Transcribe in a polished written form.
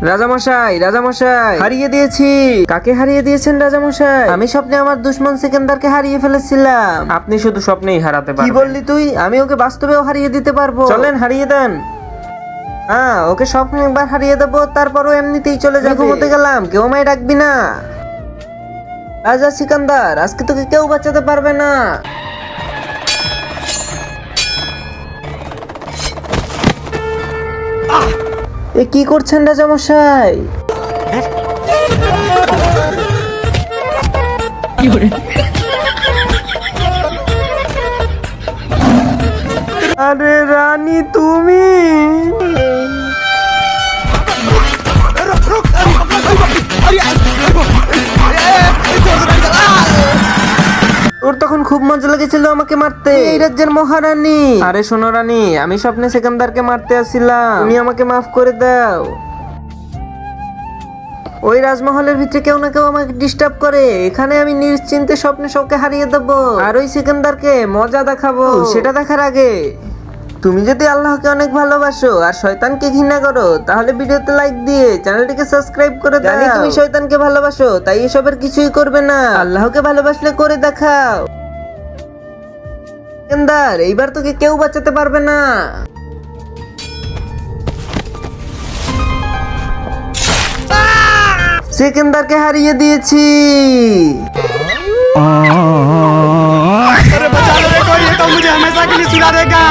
রাজামশাই রাজামশাই হারিয়ে দিয়েছি। কাকে হারিয়ে দিয়েছেন রাজামশাই? আমি স্বপ্নে আমার দুশমন সিকান্দারকে হারিয়ে ফেলেছিলাম। আপনি শুধু স্বপ্নেই হারাতে পারবেন। কি বললি তুই? আমি ওকে বাস্তবেও হারিয়ে দিতে পারবো। চলেন হারিয়ে দেন। হ্যাঁ, ওকে স্বপ্নে একবার হারিয়ে দেবো, তারপরও এমনিতেই চলে যাবো। ঘুমোতে গেলাম, কেউ আমায় ডাকবি না। রাজা সিকান্দার, আজকে তোকে কেউ বাঁচাতে পারবে না। এ কি করছেন রাজামশাই? আরে রানী তুমি? ওর তখন খুব মজা লেগেছিল আমাকে মারতে। এই রাজ্যের মহারানী। আরে শোনো রানী, আমি স্বপ্নে সিকান্দারকে মারতে আসছিলাম, তুমি আমাকে মাফ করে দাও। ওই রাজমহলের ভিতরে কেউ না কেউ আমাকে ডিস্টার্ব করে। এখানে আমি নিশ্চিন্তে স্বপ্নে সবকে হারিয়ে দেবো, আর ওই সিকান্দারকে মজা দেখাবো। সেটা দেখার আগে তুমি যদি আল্লাহকে অনেক ভালোবাসো আর শয়তানকে ঘৃণা করো, তাহলে ভিডিওতে লাইক দিয়ে চ্যানেলটিকে সাবস্ক্রাইব করে দাও। জানি তুমি শয়তানকে ভালোবাসো, তাই এসবের কিছুই করবে না। আল্লাহকে ভালোবাসলে করে দেখাও। সিকান্দার, এইবার তোকে কেউ বাঁচাতে পারবে না। সিকান্দারকে হারিয়ে দিয়েছি। अरे बचा लो, ये तो मुझे हमेशा के लिए सुना देगा।